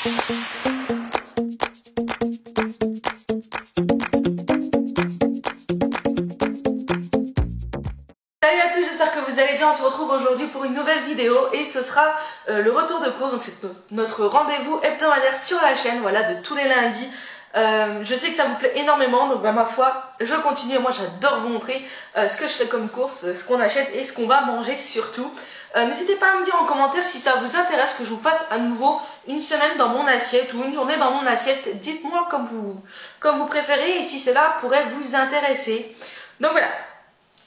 Salut à tous, j'espère que vous allez bien. On se retrouve aujourd'hui pour une nouvelle vidéo et ce sera le retour de course. Donc c'est notre rendez-vous hebdomadaire sur la chaîne, voilà, de tous les lundis. Je sais que ça vous plaît énormément, donc ma foi, je continue. Moi j'adore vous montrer ce que je fais comme course, ce qu'on achète et ce qu'on va manger surtout. N'hésitez pas à me dire en commentaire si ça vous intéresse que je vous fasse à nouveau une semaine dans mon assiette ou une journée dans mon assiette. Dites-moi comme vous préférez et si cela pourrait vous intéresser. Donc voilà,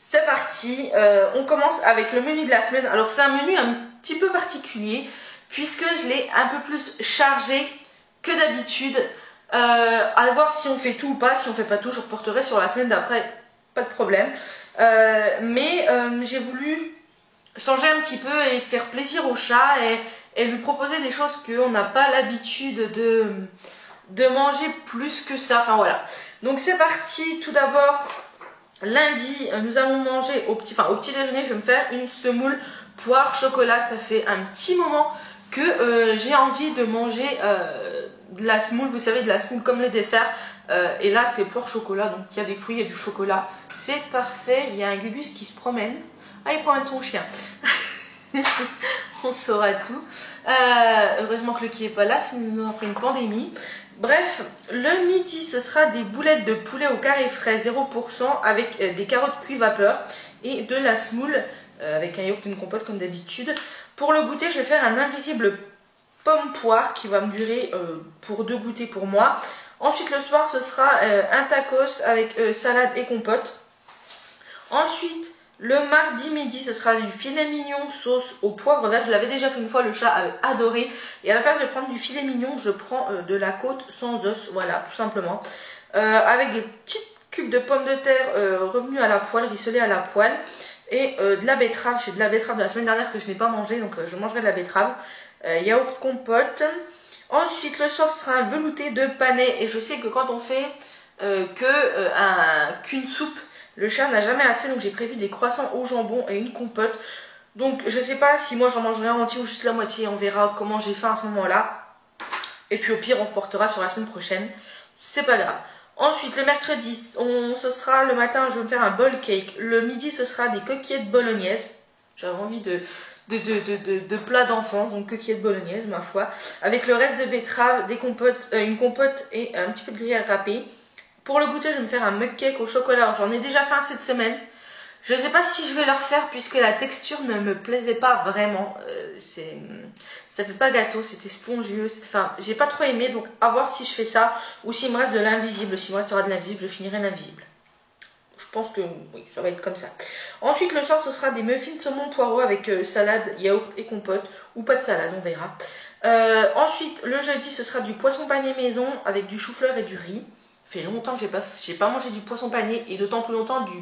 c'est parti. On commence avec le menu de la semaine. Alors c'est un menu un petit peu particulier puisque je l'ai un peu plus chargé que d'habitude. À voir si on fait tout ou pas. Si on fait pas tout, je reporterai sur la semaine d'après, pas de problème. Mais j'ai voulu changer un petit peu et faire plaisir au chat et lui proposer des choses qu'on n'a pas l'habitude de manger plus que ça. Enfin voilà. Donc c'est parti. Tout d'abord, lundi, nous allons manger au petit déjeuner. Je vais me faire une semoule poire chocolat. Ça fait un petit moment que j'ai envie de manger de la semoule, vous savez, de la semoule comme les desserts. Et là c'est poire chocolat, donc il y a des fruits, il y a du chocolat, c'est parfait. Il y a un Gugus qui se promène. Ah, il promène son chien. On saura tout. Heureusement que le qui est pas là, sinon nous en ferait une pandémie. Bref, le midi ce sera des boulettes de poulet au carré frais 0% avec des carottes cuites vapeur et de la semoule avec un yaourt et une compote comme d'habitude. Pour le goûter, je vais faire un invisible pomme poire qui va me durer pour 2 goûters pour moi. Ensuite le soir ce sera un tacos avec salade et compote. Ensuite le mardi midi ce sera du filet mignon sauce au poivre vert. Je l'avais déjà fait une fois, le chat avait adoré. Et à la place de prendre du filet mignon, je prends de la côte sans os, voilà, tout simplement. Avec des petites cubes de pommes de terre revenues à la poêle, rissolées à la poêle. Et de la betterave. J'ai de la betterave de la semaine dernière que je n'ai pas mangé, donc je mangerai de la betterave. Yaourt compote. Ensuite le soir ce sera un velouté de panais. Et je sais que quand on fait qu'une soupe, le chat n'a jamais assez, donc j'ai prévu des croissants au jambon et une compote. Donc je sais pas si moi j'en mangerai un entier ou juste la moitié, on verra comment j'ai faim à ce moment là. Et puis au pire on reportera sur la semaine prochaine, c'est pas grave. Ensuite le mercredi, ce sera le matin, je vais me faire un bowl cake. Le midi ce sera des coquillettes bolognaises. J'avais envie de plats d'enfance, donc coquillettes bolognaises ma foi. Avec le reste de betterave, des compotes, une compote et un petit peu de gruyère râpée. Pour le goûter, je vais me faire un mug cake au chocolat. J'en ai déjà fait un cette semaine. Je ne sais pas si je vais le refaire puisque la texture ne me plaisait pas vraiment. Ça fait pas gâteau, c'était spongieux. Enfin, j'ai pas trop aimé, donc à voir si je fais ça ou s'il me reste de l'invisible. S'il me restera de l'invisible, je finirai l'invisible. Je pense que oui, ça va être comme ça. Ensuite, le soir, ce sera des muffins saumon poireau avec salade, yaourt et compote. Ou pas de salade, on verra. Ensuite, le jeudi, ce sera du poisson pané maison avec du chou-fleur et du riz. Ça fait longtemps que j'ai pas mangé du poisson pané et d'autant plus longtemps du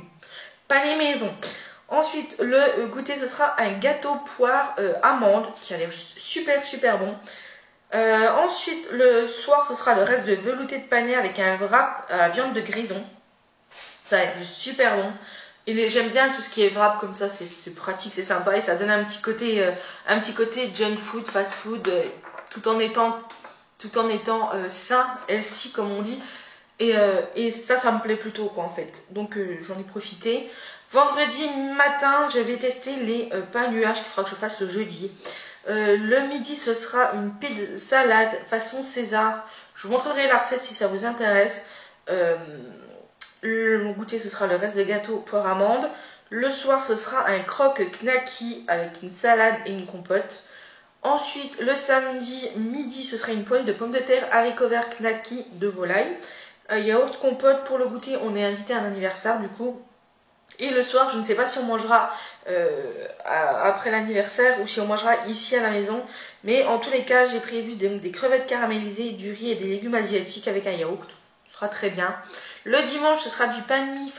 pané maison. Ensuite, le goûter, ce sera un gâteau poire amande qui a l'air super bon. Ensuite, le soir, ce sera le reste de velouté de panais avec un wrap à viande de grison. Ça a l'air super bon. Et j'aime bien tout ce qui est wrap comme ça, c'est pratique, c'est sympa et ça donne un petit côté junk food, fast food, tout en étant sain, healthy comme on dit. Et ça me plaît plutôt quoi en fait. Donc j'en ai profité. Vendredi matin, j'avais testé les pains nuages qu'il faudra que je fasse le jeudi. Le midi, ce sera une pizza salade façon César. Je vous montrerai la recette si ça vous intéresse. Le goûter, ce sera le reste de gâteau poire amande. Le soir, ce sera un croque knacky avec une salade et une compote. Ensuite, le samedi midi, ce sera une poêlée de pommes de terre, haricots verts knacky de volaille. Yaourt compote. Pour le goûter, on est invité à un anniversaire du coup. Et le soir, je ne sais pas si on mangera après l'anniversaire ou si on mangera ici à la maison. Mais en tous les cas, j'ai prévu des crevettes caramélisées, du riz et des légumes asiatiques avec un yaourt. Ce sera très bien. Le dimanche, ce sera du pain de mie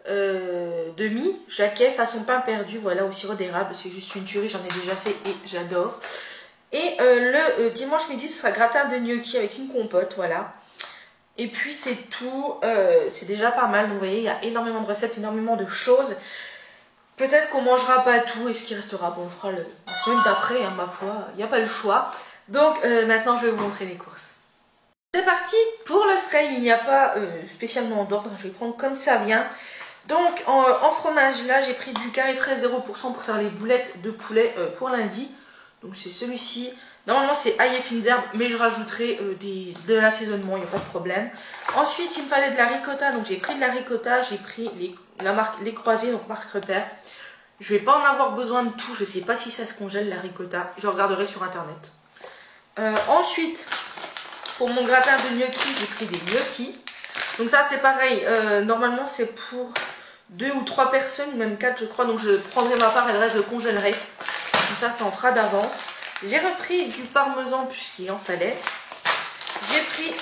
de mie jaquet façon pain perdu, voilà, au sirop d'érable. C'est juste une tuerie, j'en ai déjà fait et j'adore. Et le dimanche midi, ce sera gratin de gnocchi avec une compote, voilà. Et puis c'est tout, c'est déjà pas mal. Donc vous voyez, il y a énormément de recettes, énormément de choses. Peut-être qu'on mangera pas tout et ce qui restera, bon, on fera la semaine d'après, hein, ma foi, il n'y a pas le choix. Donc maintenant je vais vous montrer les courses. C'est parti pour le frais, il n'y a pas spécialement d'ordre, je vais prendre comme ça vient. Donc en fromage là j'ai pris du carré frais 0% pour faire les boulettes de poulet pour lundi. Donc c'est celui-ci. Normalement c'est ail et fines herbes, mais je rajouterai de l'assaisonnement, il n'y a pas de problème. Ensuite il me fallait de la ricotta, donc j'ai pris de la ricotta, j'ai pris la marque Les Croisés, donc marque Repère. Je vais pas en avoir besoin de tout, je sais pas si ça se congèle la ricotta, je regarderai sur internet. Ensuite, pour mon gratin de gnocchi, j'ai pris des gnocchis. Donc ça c'est pareil, normalement c'est pour 2 ou 3 personnes, même 4 je crois, donc je prendrai ma part et le reste je congèlerai. Comme ça en fera d'avance. J'ai repris du parmesan puisqu'il en fallait. J'ai pris...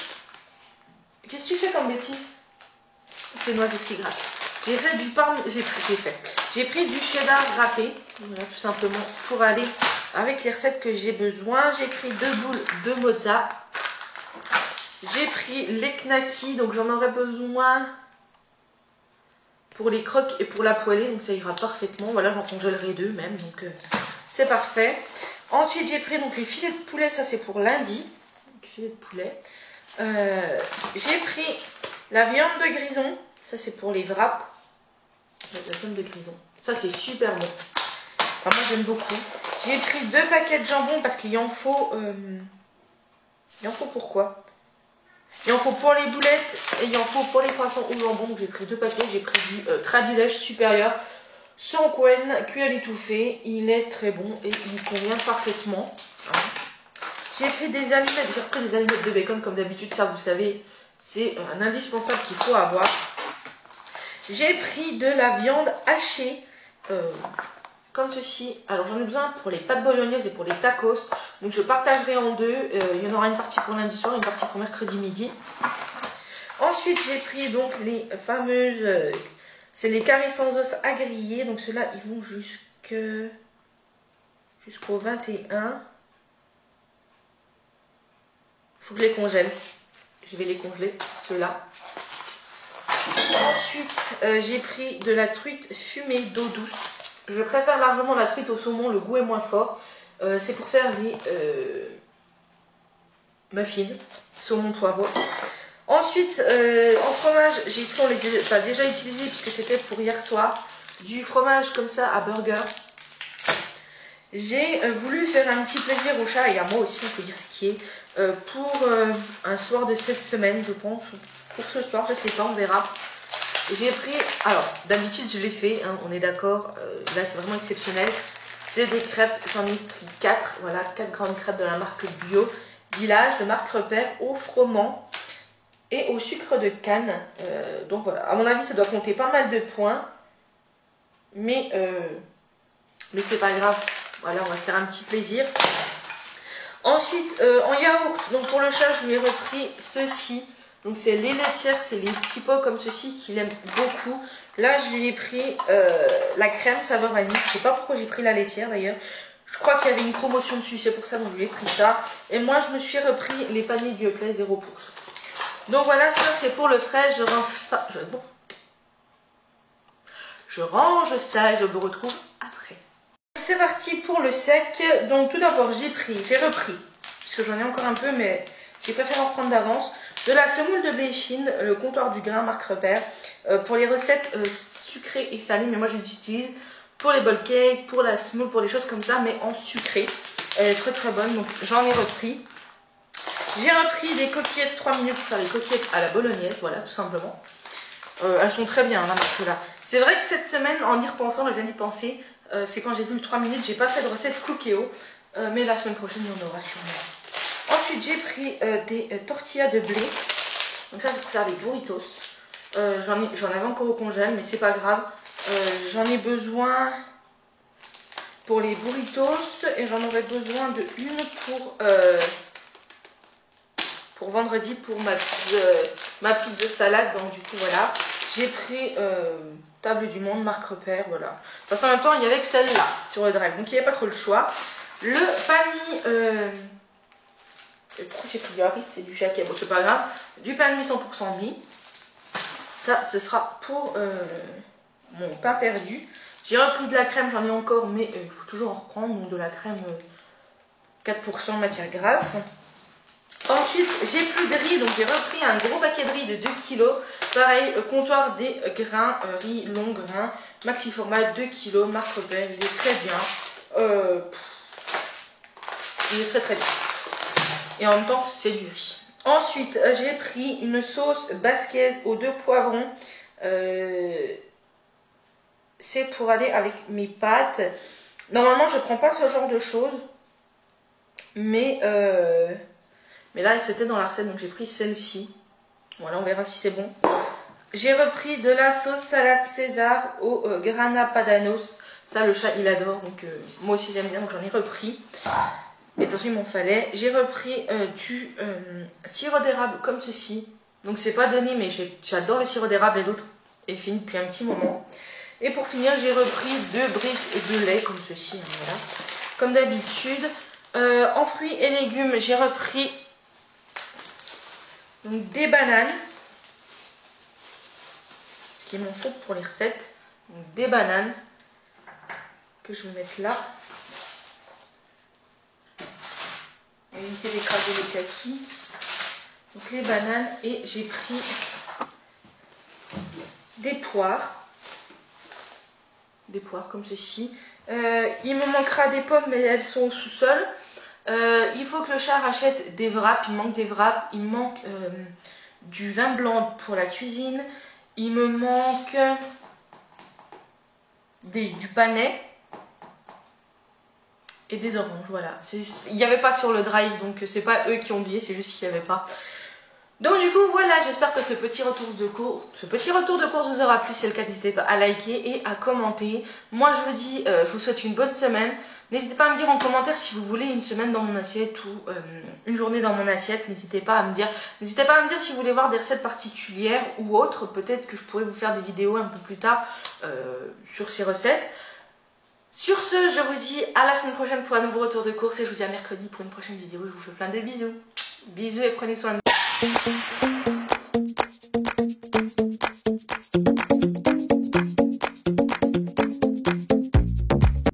Qu'est-ce que tu fais comme bêtise? C'est noisettes qui grattent. J'ai fait du parmesan... J'ai pris du cheddar râpé. Voilà, tout simplement pour aller avec les recettes que j'ai besoin. J'ai pris 2 boules de mozza. J'ai pris les knackis. Donc j'en aurai besoin pour les croques et pour la poêlée. Donc ça ira parfaitement. Voilà, j'en congèlerai 2 même. Donc c'est parfait. Ensuite, j'ai pris donc les filets de poulet, ça c'est pour lundi. Donc, filets de poulet. J'ai pris la viande de grison, ça c'est pour les wraps. La viande de grison, ça c'est super bon. Enfin, moi j'aime beaucoup. J'ai pris 2 paquets de jambon parce qu'il en faut. Il en faut pourquoi? Il en faut pour les boulettes et il en faut pour les poissons au jambon. Donc j'ai pris 2 paquets. J'ai pris du Tradilège supérieur. Sans Quen, cuit à l'étouffée, il est très bon et il convient parfaitement. J'ai pris des allumettes, j'ai repris des allumettes de bacon comme d'habitude, ça vous savez, c'est un indispensable qu'il faut avoir. J'ai pris de la viande hachée, comme ceci. Alors j'en ai besoin pour les pâtes bolognaises et pour les tacos, donc je partagerai en deux. Il y en aura une partie pour lundi soir, une partie pour mercredi midi. Ensuite j'ai pris donc les fameuses... c'est les carrés sans os à griller. Donc ceux-là, ils vont jusqu'au 21. Faut que je les congèle. Je vais les congeler, ceux-là. Ensuite, j'ai pris de la truite fumée d'eau douce. Je préfère largement la truite au saumon, le goût est moins fort. C'est pour faire les muffins, saumon poireau. Ensuite, en fromage, j'ai pris, on les a déjà utilisés puisque c'était pour hier soir, du fromage comme ça à burger. J'ai voulu faire un petit plaisir au chat et à moi aussi, on peut dire ce qui est, pour un soir de cette semaine, je pense, pour ce soir, je sais pas, on verra. J'ai pris, alors d'habitude je l'ai fait, hein, on est d'accord, là c'est vraiment exceptionnel. C'est des crêpes, j'en ai pris 4, voilà, 4 grandes crêpes de la marque Bio, Village, de marque Repère, au froment et au sucre de canne. Donc voilà, à mon avis ça doit compter pas mal de points, mais c'est pas grave, voilà, on va se faire un petit plaisir. Ensuite, en yaourt, donc pour le chat je lui ai repris ceci. Donc c'est les laitières, c'est les petits pots comme ceci qu'il aime beaucoup. Là je lui ai pris la crème saveur vanille. Je sais pas pourquoi j'ai pris la laitière d'ailleurs. Je crois qu'il y avait une promotion dessus, c'est pour ça que je lui ai pris ça. Et moi je me suis repris les paniers du Yoplait 0%. Donc voilà, ça c'est pour le frais. Je range ça, je range ça et je vous retrouve après. C'est parti pour le sec. Donc tout d'abord j'ai repris, puisque j'en ai encore un peu mais j'ai préféré en prendre d'avance, de la semoule de blé fine, le comptoir du grain marque Repère, pour les recettes sucrées et salées, mais moi je l'utilise pour les bowl cakes, pour la semoule, pour des choses comme ça, mais en sucré. Elle est très très bonne, donc j'en ai repris. J'ai repris des coquillettes 3 minutes pour faire les coquillettes à la bolognaise, voilà, tout simplement. Elles sont très bien, là, là. C'est vrai que cette semaine, en y repensant, je viens d'y penser, c'est quand j'ai vu le 3 minutes, j'ai pas fait de recette cookéo, mais la semaine prochaine, il y en aura sûrement. Ensuite, j'ai pris des tortillas de blé. Donc ça, c'est pour faire des burritos. J'en avais encore au congèle, mais c'est pas grave. J'en ai besoin pour les burritos et j'en aurais besoin de une pour vendredi pour ma pizza salade. Donc du coup, voilà. J'ai pris Table du Monde, marque Repère, voilà. De toute façon, en même temps, il n'y avait que celle-là sur le drive, donc il n'y avait pas trop le choix. Le pain de mie... Pourquoi j'ai pris du riz, c'est du jaquet, bon c'est pas grave. Du pain de mie 100% de mie. Ça, ce sera pour mon pain perdu. J'ai repris de la crème, j'en ai encore, mais il faut toujours en reprendre. Donc de la crème 4% de matière grasse. Ensuite, j'ai plus de riz, donc j'ai repris un gros paquet de riz de 2 kg. Pareil, comptoir des grains, riz long grain, maxi format 2 kg, marque Robert, il est très bien. Il est très très bien. Et en même temps, c'est du riz. Ensuite, j'ai pris une sauce basquaise aux 2 poivrons. C'est pour aller avec mes pâtes. Normalement, je prends pas ce genre de choses. Mais là, c'était dans la recette, donc j'ai pris celle-ci. Voilà, on verra si c'est bon. J'ai repris de la sauce salade César au grana padanos. Ça, le chat, il adore. Donc, moi aussi, j'aime bien. Donc, j'en ai repris. Et attention, il m'en fallait. J'ai repris du sirop d'érable comme ceci. Donc, c'est pas donné, mais j'adore le sirop d'érable et l'autre est fini depuis un petit moment. Et pour finir, j'ai repris 2 briques de lait comme ceci. Hein, voilà. Comme d'habitude. En fruits et légumes, j'ai repris donc, des bananes. Ce qui m'en faut pour les recettes. Donc, des bananes que je vais mettre là. Éviter d'écraser les kakis. Donc les bananes et j'ai pris des poires. Des poires comme ceci. Il me manquera des pommes mais elles sont au sous-sol. Il faut que le chat rachète des wraps. Il manque des wraps. Il manque du vin blanc pour la cuisine. Il me manque du panais. Et des oranges, voilà. Il n'y avait pas sur le drive, donc c'est pas eux qui ont oublié, c'est juste qu'il n'y avait pas. Donc du coup, voilà, j'espère que ce petit retour de course vous aura plu. Si c'est le cas, n'hésitez pas à liker et à commenter. Moi, je vous dis, je vous souhaite une bonne semaine. N'hésitez pas à me dire en commentaire si vous voulez une semaine dans mon assiette ou une journée dans mon assiette. N'hésitez pas à me dire. N'hésitez pas à me dire si vous voulez voir des recettes particulières ou autres. Peut-être que je pourrais vous faire des vidéos un peu plus tard sur ces recettes. Sur ce, je vous dis à la semaine prochaine pour un nouveau retour de course et je vous dis à mercredi pour une prochaine vidéo. Je vous fais plein de bisous. Bisous et prenez soin de vous.